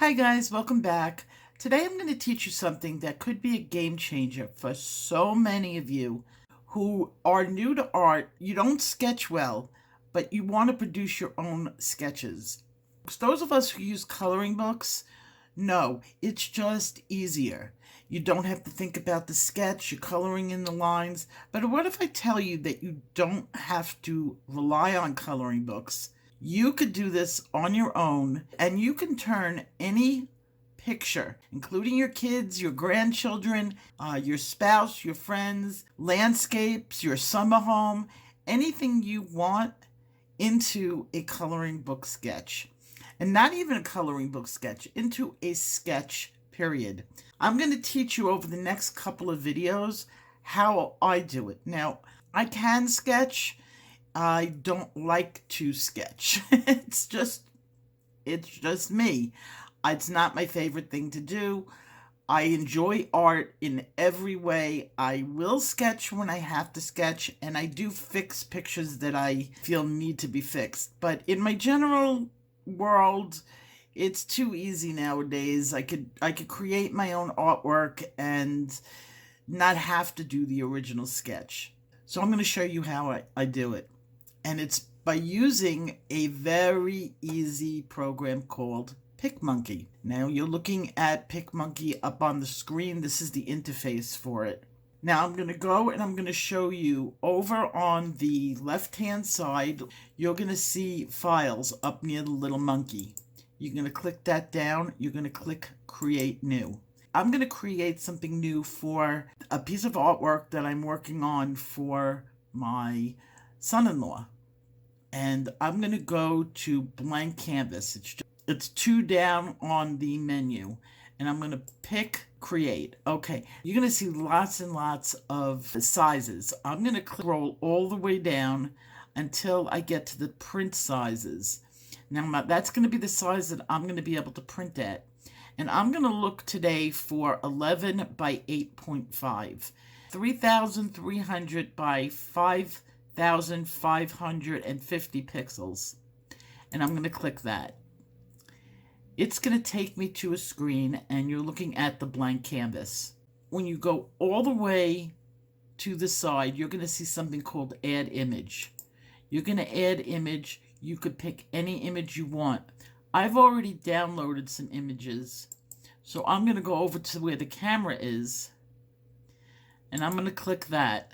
Hi guys, welcome back. Today I'm going to teach you something that could be a game changer for so many of you who are new to art. You don't sketch well, but you want to produce your own sketches. Those of us who use coloring books, no, it's just easier. You don't have to think about the sketch, you're coloring in the lines. But what if I tell you that you don't have to rely on coloring books? You could do this on your own, and you can turn any picture, including your kids, your grandchildren, your spouse, your friends, landscapes, your summer home, anything you want, into a coloring book sketch. And not even a coloring book sketch, into a sketch, period. I'm going to teach you over the next couple of videos how I do it. Now, I can sketch. I don't like to sketch. It's just me. It's not my favorite thing to do. I enjoy art in every way. I will sketch when I have to sketch, and I do fix pictures that I feel need to be fixed. But in my general world, it's too easy nowadays. I could create my own artwork and not have to do the original sketch. So I'm going to show you how I do it. And it's by using a very easy program called PicMonkey. Now you're looking at PicMonkey up on the screen. This is the interface for it. Now I'm going to go and I'm going to show you over on the left-hand side. You're going to see files up near the little monkey. You're going to click that down. You're going to click Create New. I'm going to create something new for a piece of artwork that I'm working on for my son-in-law. And I'm going to go to blank canvas. It's 2 down on the menu. And I'm going to pick create. Okay, you're going to see lots and lots of sizes. I'm going to scroll all the way down until I get to the print sizes. Now that's going to be the size that I'm going to be able to print at. And I'm going to look today for 11 by 8.5. 3,300 by 5,550 pixels. And I'm going to click that. It's going to take me to a screen, and you're looking at the blank canvas. When you go all the way to the side, you're going to see something called Add Image. You're going to add image. You could pick any image you want. I've already downloaded some images, so I'm going to go over to where the camera is, and I'm going to click that.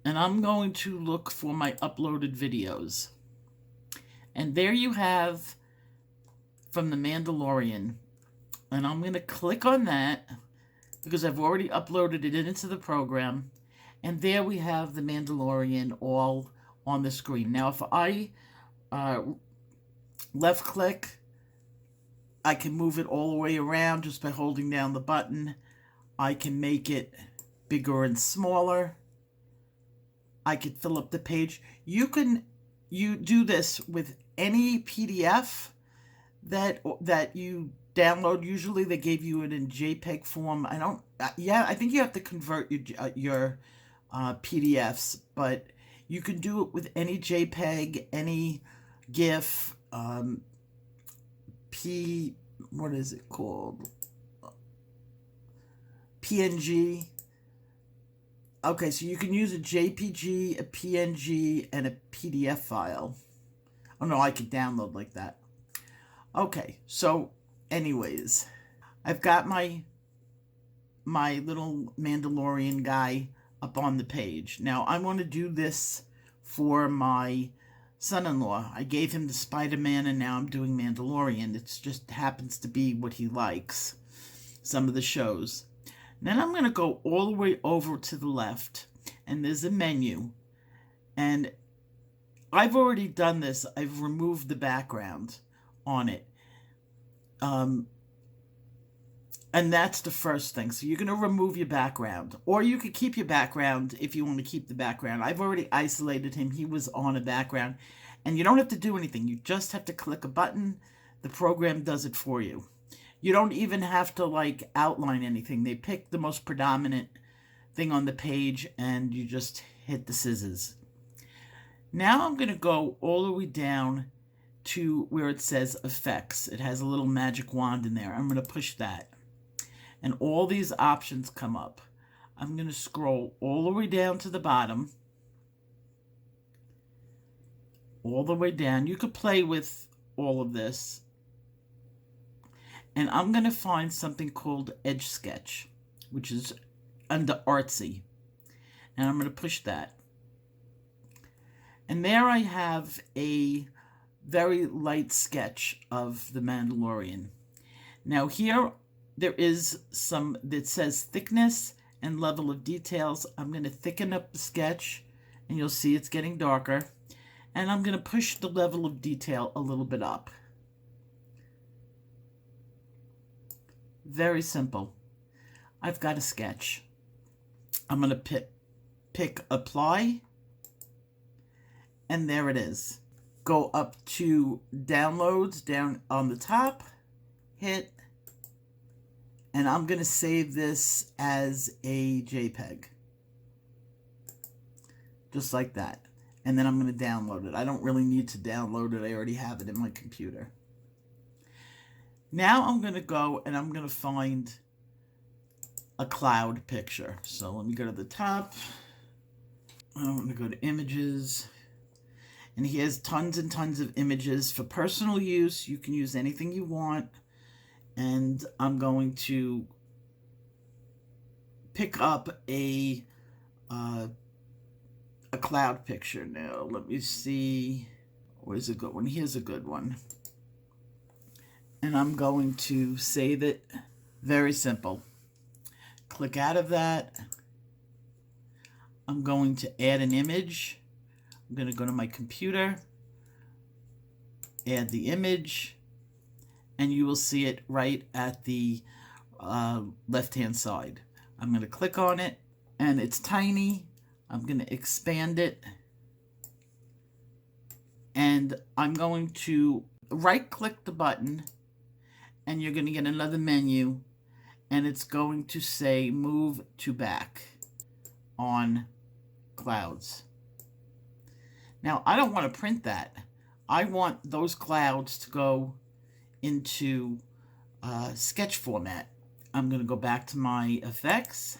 And I'm going to look for my uploaded videos. And there you have from The Mandalorian. And I'm going to click on that because I've already uploaded it into the program. And there we have The Mandalorian all on the screen. Now, if I left click, I can move it all the way around just by holding down the button. I can make it bigger and smaller. I could fill up the page. You do this with any PDF that you download. Usually they gave you it in JPEG form. I think you have to convert your PDFs, but you can do it with any JPEG, any GIF, what is it called? PNG. Okay, so you can use a JPG, a PNG, and a PDF file. Oh no, I could download like that. Okay, so anyways, I've got my little Mandalorian guy up on the page. Now, I want to do this for my son-in-law. I gave him the Spider-Man, and now I'm doing Mandalorian. It just happens to be what he likes, some of the shows. Then I'm going to go all the way over to the left, and there's a menu. And I've already done this. I've removed the background on it. And that's the first thing. So you're going to remove your background. Or you could keep your background if you want to keep the background. I've already isolated him. He was on a background. And you don't have to do anything. You just have to click a button. The program does it for you. You don't even have to outline anything. They pick the most predominant thing on the page and you just hit the scissors. Now I'm going to go all the way down to where it says effects. It has a little magic wand in there. I'm going to push that. And all these options come up. I'm going to scroll all the way down to the bottom. All the way down. You could play with all of this. And I'm going to find something called Edge Sketch, which is under Artsy. And I'm going to push that. And there I have a very light sketch of the Mandalorian. Now here there is some that says thickness and level of details. I'm going to thicken up the sketch, and you'll see it's getting darker. And I'm going to push the level of detail a little bit up. Very simple. I've got a sketch. I'm going to pick Apply, and there it is. Go up to Downloads down on the top, hit, and I'm going to save this as a JPEG. Just like that. And then I'm going to download it. I don't really need to download it. I already have it in my computer. Now I'm going to go and I'm going to find a cloud picture. So let me go to the top. I'm going to go to Images. And he has tons and tons of images for personal use. You can use anything you want. And I'm going to pick up a cloud picture now. Let me see. Where's a good one? Here's a good one. And I'm going to save it. Very simple. Click out of that. I'm going to add an image. I'm going to go to my computer, add the image, and you will see it right at the left-hand side. I'm going to click on it, and it's tiny. I'm going to expand it, and I'm going to right-click the button, and you're going to get another menu, and it's going to say Move to Back on Clouds. Now, I don't want to print that. I want those clouds to go into sketch format. I'm going to go back to my effects.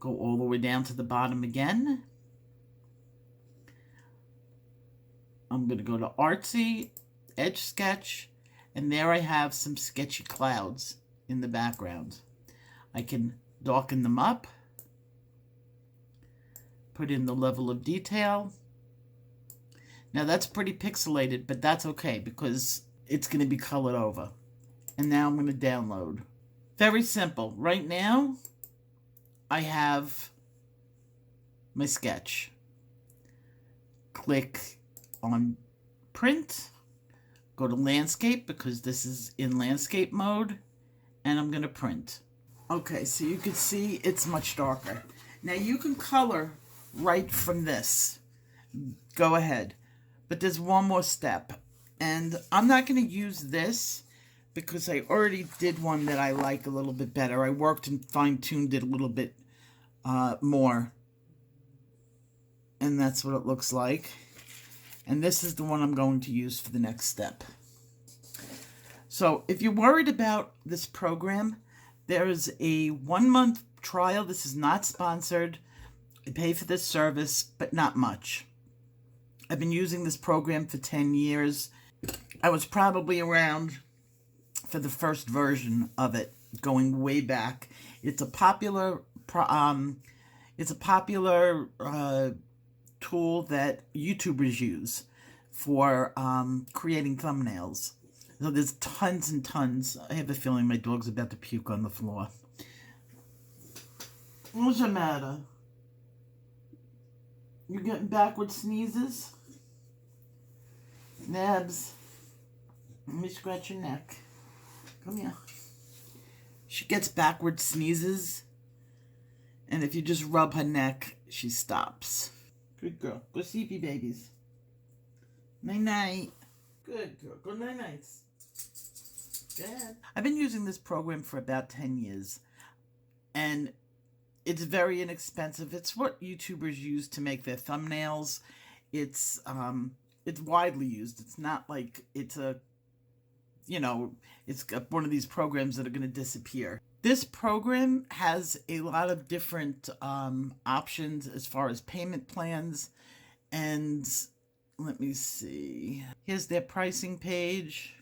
Go all the way down to the bottom again. I'm going to go to Artsy, Edge Sketch, and there I have some sketchy clouds in the background. I can darken them up. Put in the level of detail. Now that's pretty pixelated, but that's okay because it's going to be colored over. And now I'm going to download. Very simple. Right now, I have my sketch. Click on Print. Go to Landscape because this is in landscape mode. And I'm going to print. Okay, so you can see it's much darker. Now you can color right from this. Go ahead. But there's one more step. And I'm not going to use this because I already did one that I like a little bit better. I worked and fine-tuned it a little bit more. And that's what it looks like. And this is the one I'm going to use for the next step. So if you're worried about this program, there is a 1-month trial. This is not sponsored. I pay for this service, but not much. I've been using this program for 10 years. I was probably around for the first version of it, going way back. It's a popular tool that YouTubers use for creating thumbnails. So there's tons and tons. I have a feeling my dog's about to puke on the floor. What's the matter? You're getting backward sneezes? Nabs, let me scratch your neck. Come here. She gets backward sneezes, and if you just rub her neck, she stops. Good girl. Go sleepy, babies. Night-night. Good girl. Go night-nights. Good. I've been using this program for about 10 years, and it's very inexpensive. It's what YouTubers use to make their thumbnails. It's it's widely used. It's not like it's a, you know, it's one of these programs that are going to disappear. This program has a lot of different options as far as payment plans. And let me see. Here's their pricing page.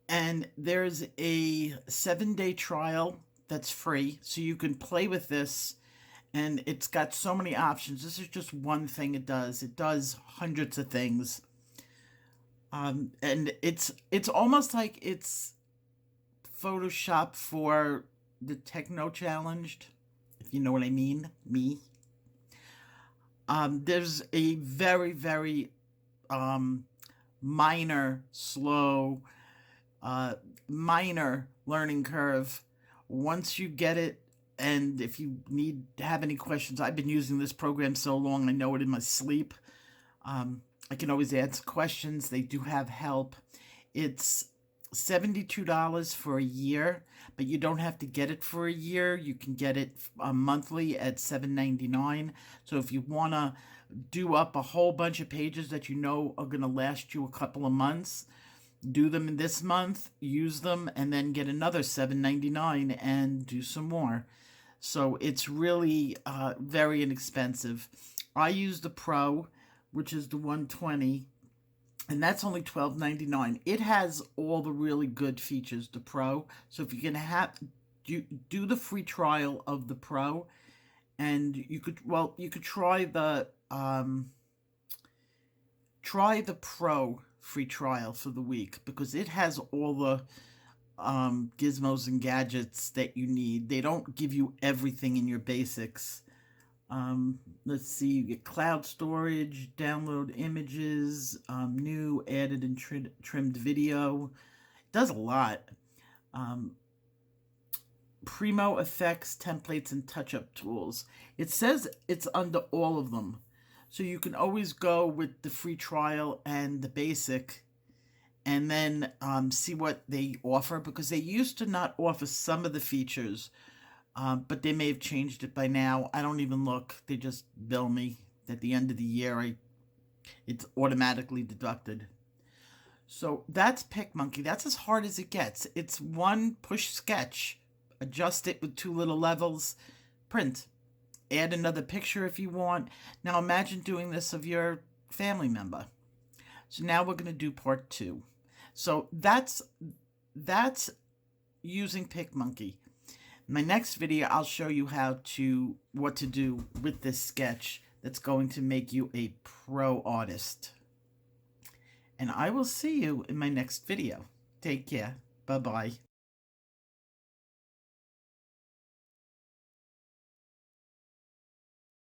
And there's a 7-day trial that's free, so you can play with this, and it's got so many options. This is just one thing it does. It does hundreds of things. And it's almost like it's Photoshop for the techno challenged, if you know what I mean, me. There's a very, very minor, slow, minor learning curve. Once you get it, and if you have any questions, I've been using this program so long, I know it in my sleep. I can always answer questions. They do have help. It's $72 for a year, but you don't have to get it for a year. You can get it monthly at $7.99. So if you want to do up a whole bunch of pages that you know are going to last you a couple of months, do them in this month, use them, and then get another $7.99 and do some more. So it's really very inexpensive. I use the Pro, which is the 120, and that's only $12.99. It has all the really good features, the Pro. So if you're going to have do the free trial of the Pro, and you could try the Pro free trial for the week, because it has all the gizmos and gadgets that you need. They don't give you everything in your basics. Let's see, you get cloud storage, download images, new added and trimmed video. It does a lot. Primo effects, templates, and touch-up tools. It says it's under all of them. So you can always go with the free trial and the basic, and then see what they offer, because they used to not offer some of the features, but they may have changed it by now. I don't even look. They just bill me at the end of the year. It's automatically deducted. So that's PicMonkey. That's as hard as it gets. It's one push sketch. Adjust it with 2 little levels. Print. Add another picture if you want. Now imagine doing this of your family member. So now we're going to do part 2. So that's using PicMonkey. In my next video, I'll show you what to do with this sketch that's going to make you a pro artist. And I will see you in my next video. Take care. Bye-bye.